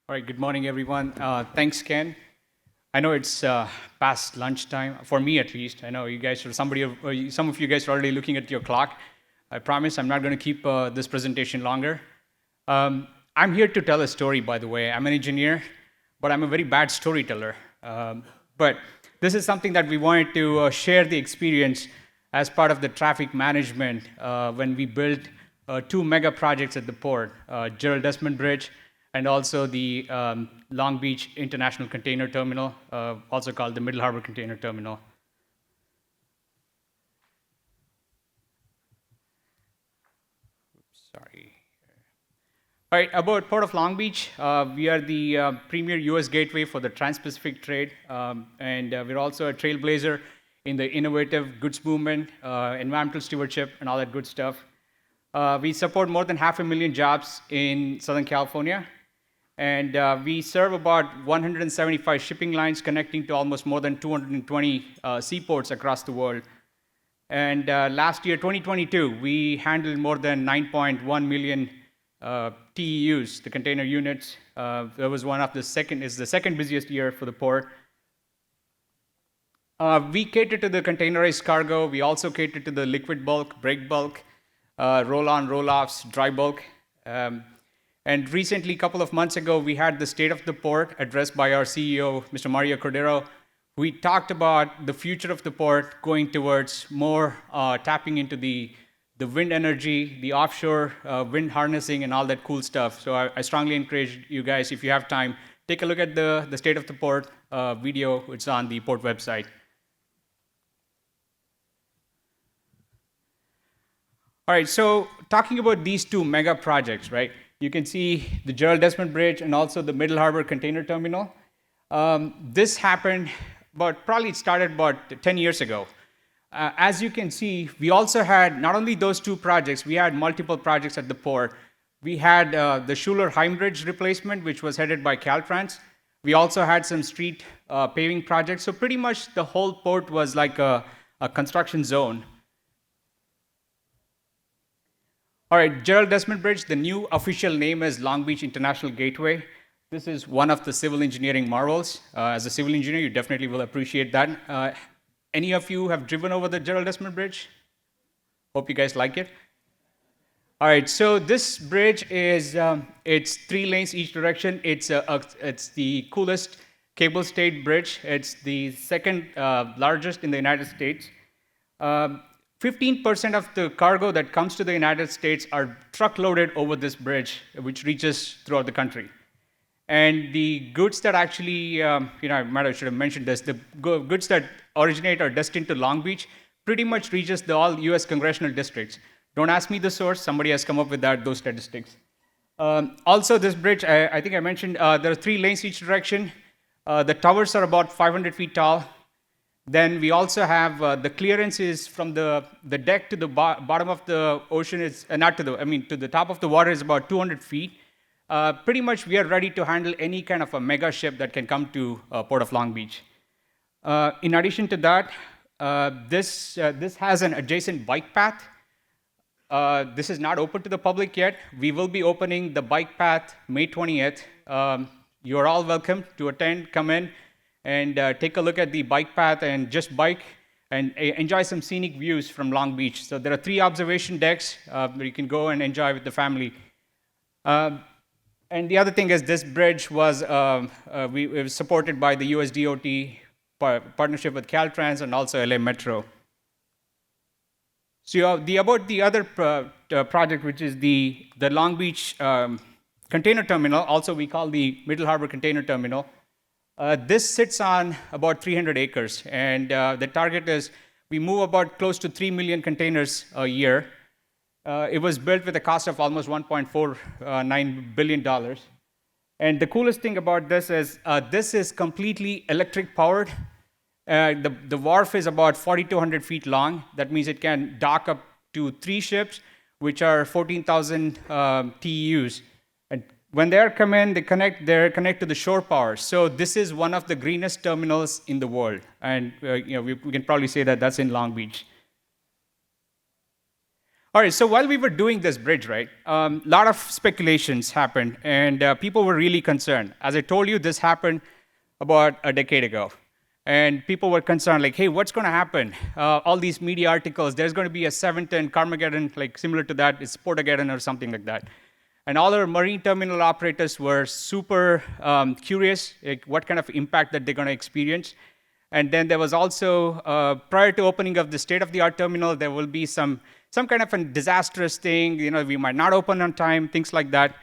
All right, good morning, everyone. Thanks, Ken. I know it's past lunchtime, for me at least. I know you guys, some of you guys are already looking at your clock. I promise I'm not going to keep this presentation longer. I'm here to tell a story, by the way. I'm an engineer, but I'm a very bad storyteller. But this is something that we wanted to share the experience as part of the traffic management when we built two mega projects at the port, Gerald Desmond Bridge and also the Long Beach International Container Terminal, also called the Middle Harbor Container Terminal. Sorry. All right, about Port of Long Beach, we are the premier US gateway for the Trans-Pacific trade, and we're also a trailblazer in the innovative goods movement, environmental stewardship, and all that good stuff. We support more than 500,000 jobs in Southern California, and we serve about 175 shipping lines connecting to almost more than 220 seaports across the world. And last year, 2022, we handled more than 9.1 million TEUs, the container units. That was the second busiest year for the port. We cater to the containerized cargo. We also cater to the liquid bulk, break bulk, roll-on, roll-offs, dry bulk. And recently, a couple of months ago, we had the state of the port addressed by our CEO, Mr. Mario Cordero. We talked about the future of the port going towards more tapping into the wind energy, the offshore wind harnessing, and all that cool stuff. So I strongly encourage you guys, if you have time, take a look at the state of the port video. It's on the port website. All right, so talking about these two mega projects, right? You can see the Gerald Desmond Bridge and also the Middle Harbor Container Terminal. This happened, it started about 10 years ago. As you can see, we also had not only those two projects, we had multiple projects at the port. We had the Schuler-Heim Bridge replacement, which was headed by Caltrans. We also had some street paving projects. So pretty much the whole port was like a construction zone. All right, Gerald Desmond Bridge, the new official name is Long Beach International Gateway. This is one of the civil engineering marvels. As a civil engineer, you definitely will appreciate that. Any of you have driven over the Gerald Desmond Bridge? Hope you guys like it. All right, so this bridge is, it's 3 lanes each direction. It's the coolest cable-stayed bridge. It's the second largest in the United States. 15% of the cargo that comes to the United States are truck-loaded over this bridge, which reaches throughout the country. And the goods that actually, I should have mentioned this, the goods that originate or destined to Long Beach pretty much reaches all US congressional districts. Don't ask me the source, somebody has come up with those statistics. Also, this bridge, I think I mentioned, there are 3 lanes each direction. The towers are about 500 feet tall. Then we also have the clearance is from the deck to the bottom of the ocean, to the top of the water is about 200 feet. Pretty much we are ready to handle any kind of a mega ship that can come to Port of Long Beach. In addition to that, this has an adjacent bike path. This is not open to the public yet. We will be opening the bike path May 20th. You're all welcome to attend, come in, and take a look at the bike path and just bike and enjoy some scenic views from Long Beach. So there are 3 observation decks where you can go and enjoy with the family. And the other thing is this bridge was supported by the US DOT partnership with Caltrans and also LA Metro. So about the other project, which is the Long Beach Container Terminal, also we call the Middle Harbor Container Terminal. This sits on about 300 acres, and the target is we move about close to 3 million containers a year. It was built with a cost of almost $1.49 billion. And the coolest thing about this is completely electric powered. The wharf is about 4,200 feet long. That means it can dock up to 3 ships, which are 14,000 TEUs. And when they're connect to the shore power. So this is one of the greenest terminals in the world. And we can probably say that that's in Long Beach. All right, so while we were doing this bridge, right, a lot of speculations happened, and people were really concerned. As I told you, this happened about a decade ago. And people were concerned, like, hey, what's going to happen? All these media articles, there's going to be a 710 Carmageddon, like similar to that, it's Portageddon or something like that. And all our marine terminal operators were super curious, like, what kind of impact that they're going to experience. And then there was also, prior to opening of the state-of-the-art terminal, there will be some kind of a disastrous thing, we might not open on time, things like that.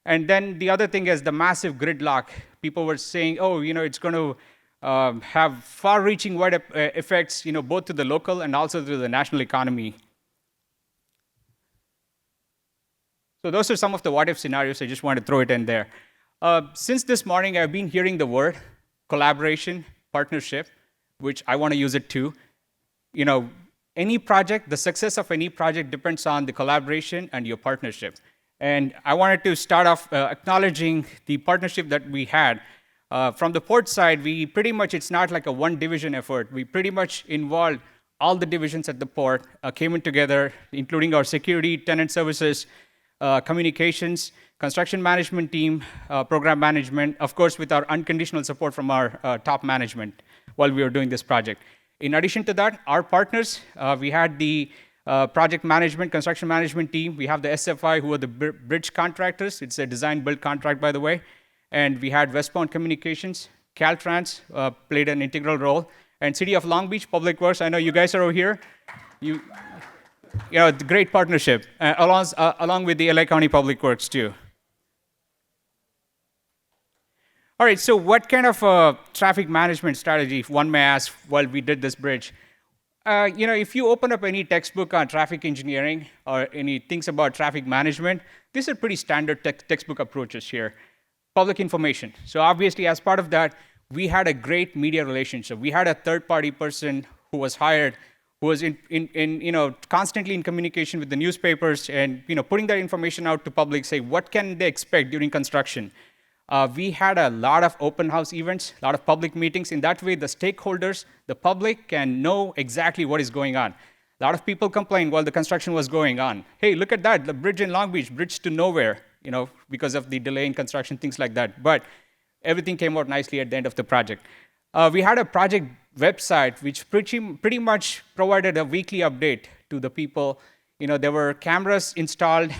And then the other thing is the massive gridlock. People were saying, oh, it's going to have far-reaching wide effects, both to the local and also to the national economy. So those are some of the what-if scenarios. I just want to throw it in there. Since this morning, I've been hearing the word collaboration, partnership, which I want to use it too. Any project, the success of any project depends on the collaboration and your partnership. And I wanted to start off acknowledging the partnership that we had. From the port side, we pretty much, it's not like a one-division effort. We pretty much involved all the divisions at the port, came in together, including our security, tenant services, communications, construction management team, program management, of course, with our unconditional support from our top management while we were doing this project. In addition to that, our partners, we had the project management, construction management team. We have the SFI, who are the bridge contractors. It's a design-build contract, by the way. And we had Westbound Communications. Caltrans played an integral role. And City of Long Beach Public Works, I know you guys are over here. Great partnership, along with the LA County Public Works, too. All right, so what kind of traffic management strategy, if one may ask, while we did this bridge? If you open up any textbook on traffic engineering or any things about traffic management, these are pretty standard textbook approaches here. Public information. So obviously, as part of that, we had a great media relationship. We had a third-party person who was hired, who was constantly in communication with the newspapers and putting that information out to public, say what can they expect during construction. We had a lot of open house events, a lot of public meetings. In that way, the stakeholders, the public can know exactly what is going on. A lot of people complained while the construction was going on. Hey, look at that, the bridge in Long Beach, bridge to nowhere, because of the delay in construction, things like that. But everything came out nicely at the end of the project. We had a project website which pretty much provided a weekly update to the people. There were cameras installed,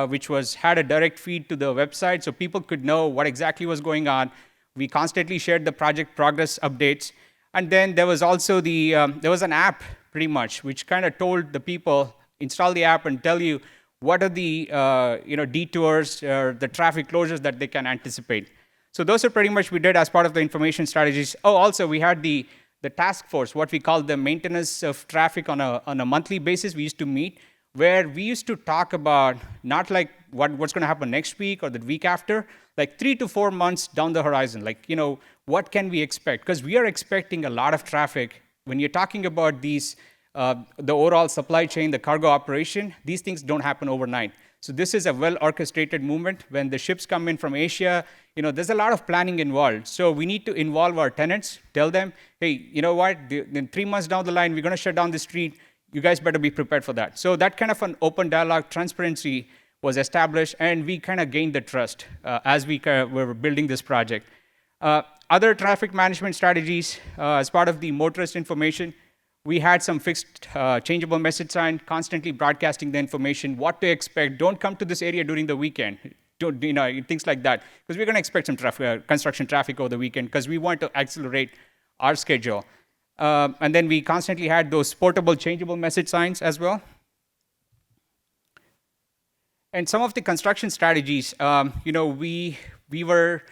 which had a direct feed to the website, so people could know what exactly was going on. We constantly shared the project progress updates. And then there was also there was an app, pretty much, which kind of told the people, install the app and tell you what are the detours or the traffic closures that they can anticipate. So those are pretty much we did as part of the information strategies. Oh, also, we had the task force, what we call the maintenance of traffic on a monthly basis. We used to meet, where we used to talk about not like what's going to happen next week or the week after, like 3 to 4 months down the horizon. Like, what can we expect? Because we are expecting a lot of traffic. When you're talking about these, the overall supply chain, the cargo operation, these things don't happen overnight. So this is a well-orchestrated movement. When the ships come in from Asia, there's a lot of planning involved. So we need to involve our tenants, tell them, hey, you know what, in 3 months down the line, we're going to shut down the street. You guys better be prepared for that. So that kind of an open dialogue, transparency was established, and we kind of gained the trust as we were building this project. Other traffic management strategies, as part of the motorist information, we had some fixed changeable message sign, constantly broadcasting the information, what to expect. Don't come to this area during the weekend. Things like that. Because we're going to expect some construction traffic over the weekend, because we want to accelerate our schedule. And then we constantly had those portable changeable message signs as well. And some of the construction strategies, we were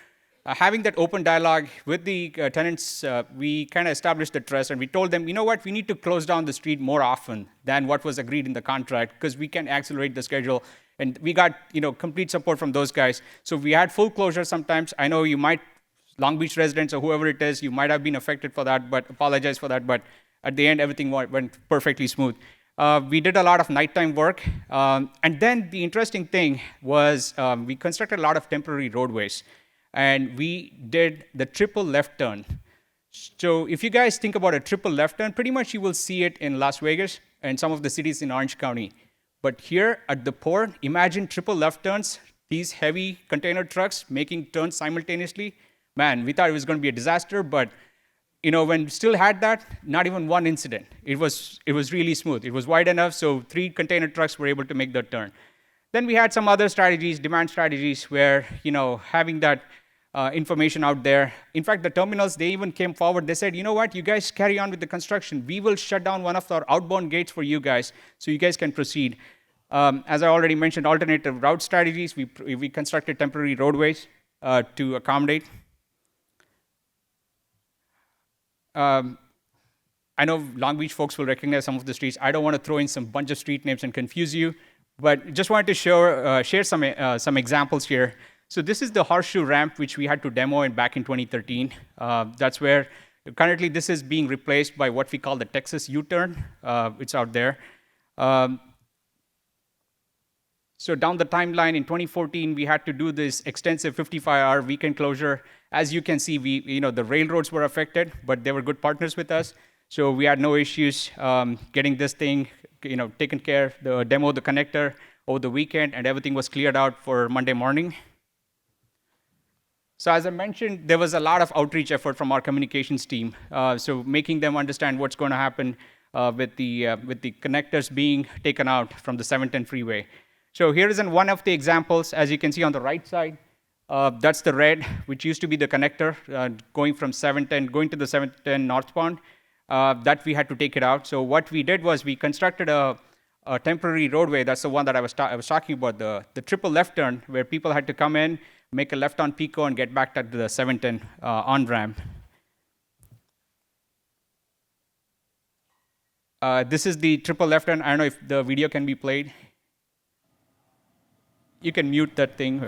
having that open dialogue with the tenants. We kind of established the trust, and we told them, you know what, we need to close down the street more often than what was agreed in the contract, because we can accelerate the schedule. And we got complete support from those guys. So we had full closure sometimes. I know you might, Long Beach residents or whoever it is, you might have been affected for that, but apologize for that. But at the end, everything went perfectly smooth. We did a lot of nighttime work. And then the interesting thing was we constructed a lot of temporary roadways. And we did the triple left turn. So if you guys think about a triple left turn, pretty much you will see it in Las Vegas and some of the cities in Orange County. But here at the port, imagine triple left turns, these heavy container trucks making turns simultaneously. Man, we thought it was going to be a disaster, but when we still had that, not even one incident. It was really smooth. It was wide enough, so 3 container trucks were able to make that turn. Then we had some other strategies, demand strategies, where having that information out there. In fact, the terminals, they even came forward. They said, you know what, you guys carry on with the construction. We will shut down one of our outbound gates for you guys, so you guys can proceed. As I already mentioned, alternative route strategies. We constructed temporary roadways to accommodate. I know Long Beach folks will recognize some of the streets. I don't want to throw in some bunch of street names and confuse you, but just wanted to share some examples here. So this is the horseshoe ramp, which we had to demo back in 2013. That's where currently this is being replaced by what we call the Texas U-turn. It's out there. So down the timeline in 2014, we had to do this extensive 55-hour weekend closure. As you can see, the railroads were affected, but they were good partners with us. So we had no issues getting this thing, taken care, the demo, the connector over the weekend, and everything was cleared out for Monday morning. So as I mentioned, there was a lot of outreach effort from our communications team. So making them understand what's going to happen with the connectors being taken out from the 710 freeway. So here is one of the examples. As you can see on the right side, that's the red, which used to be the connector going from 710, going to the 710 northbound. That we had to take it out. So what we did was we constructed a temporary roadway. That's the one that I was talking about, the triple left turn, where people had to come in, make a left on Pico, and get back to the 710 on-ramp. This is the triple left turn. I don't know if the video can be played. You can mute that thing.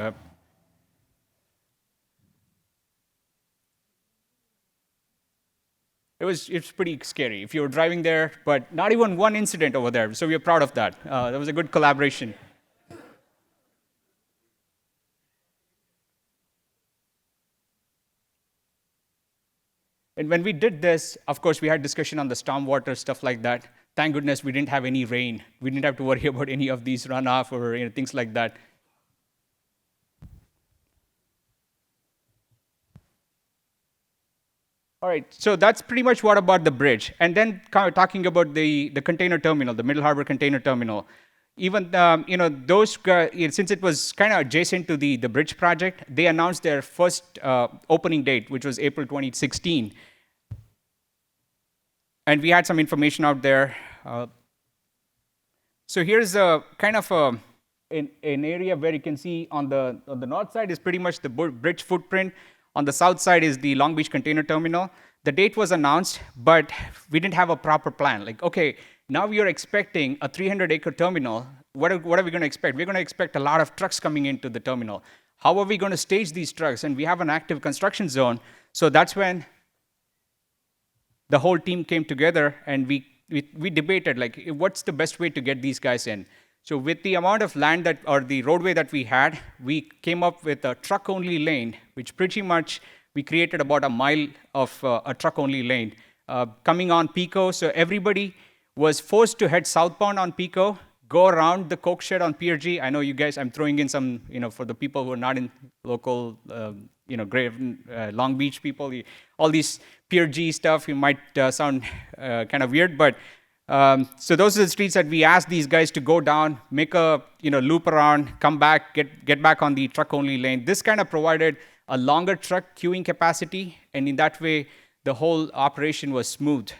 It's pretty scary if you were driving there, but not even one incident over there. So we are proud of that. That was a good collaboration. And when we did this, of course, we had discussion on the stormwater, stuff like that. Thank goodness we didn't have any rain. We didn't have to worry about any of these runoff or things like that. All right, so that's pretty much what about the bridge. And then kind of talking about the container terminal, the Middle Harbor Container Terminal. Even, those guys, since it was kind of adjacent to the bridge project, they announced their first opening date, which was April 2016. And we had some information out there. So here's a kind of an area where you can see on the north side is pretty much the bridge footprint. On the south side is the Long Beach Container Terminal. The date was announced, but we didn't have a proper plan. Like, okay, now we are expecting a 300-acre terminal. What are we going to expect? We're going to expect a lot of trucks coming into the terminal. How are we going to stage these trucks? And we have an active construction zone. So that's when the whole team came together, and we debated, like, what's the best way to get these guys in? So with the amount of land or the roadway that we had, we came up with a truck-only lane, which pretty much we created about a mile of a truck-only lane coming on Pico. So everybody was forced to head southbound on Pico, go around the Coke Shed on Pier G. I know you guys, I'm throwing in some, for the people who are not in local, Long Beach people, all these Pier G stuff, it might sound kind of weird, but so those are the streets that we asked these guys to go down, make a loop around, come back, get back on the truck-only lane. This kind of provided a longer truck queuing capacity, and in that way, the whole operation was smooth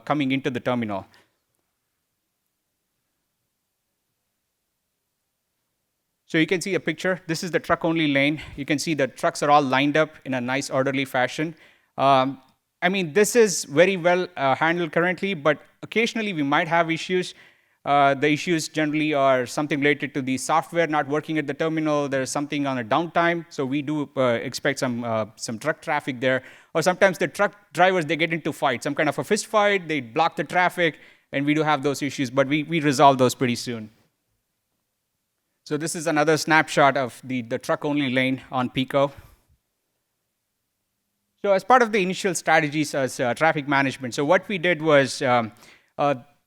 coming into the terminal. So you can see a picture. This is the truck-only lane. You can see the trucks are all lined up in a nice, orderly fashion. This is very well handled currently, but occasionally we might have issues. The issues generally are something related to the software not working at the terminal. There's something on a downtime, so we do expect some truck traffic there. Or sometimes the truck drivers, they get into fights, some kind of a fist fight, they block the traffic, and we do have those issues, but we resolve those pretty soon. So this is another snapshot of the truck-only lane on Pico. So as part of the initial strategies as traffic management, so what we did was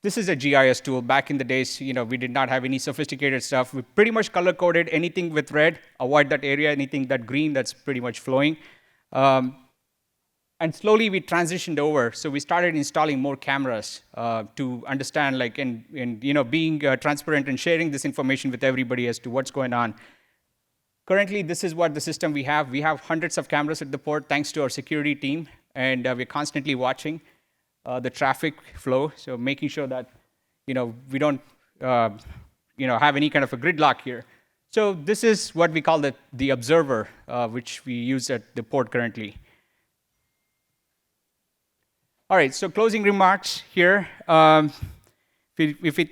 This is a GIS tool. Back in the days, we did not have any sophisticated stuff. We pretty much color-coded anything with red, avoid that area, anything that green, that's pretty much flowing. And slowly we transitioned over. So we started installing more cameras to understand, and being transparent and sharing this information with everybody as to what's going on. Currently, this is what the system we have. We have hundreds of cameras at the port, thanks to our security team, and we're constantly watching the traffic flow, so making sure that we don't have any kind of a gridlock here. So this is what we call the observer, which we use at the port currently. All right, so closing remarks here. If we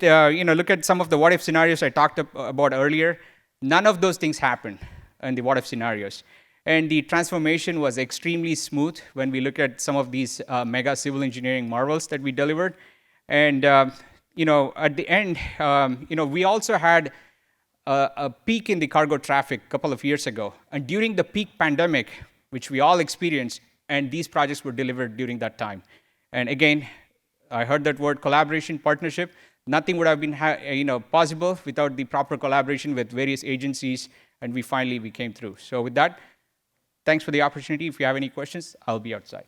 look at some of the what-if scenarios I talked about earlier, none of those things happened in the what-if scenarios. And the transformation was extremely smooth when we look at some of these mega civil engineering marvels that we delivered. And at the end, we also had a peak in the cargo traffic a couple of years ago. And during the peak pandemic, which we all experienced, and these projects were delivered during that time. And again, I heard that word collaboration, partnership. Nothing would have been possible without the proper collaboration with various agencies, and we came through. So with that, thanks for the opportunity. If you have any questions, I'll be outside.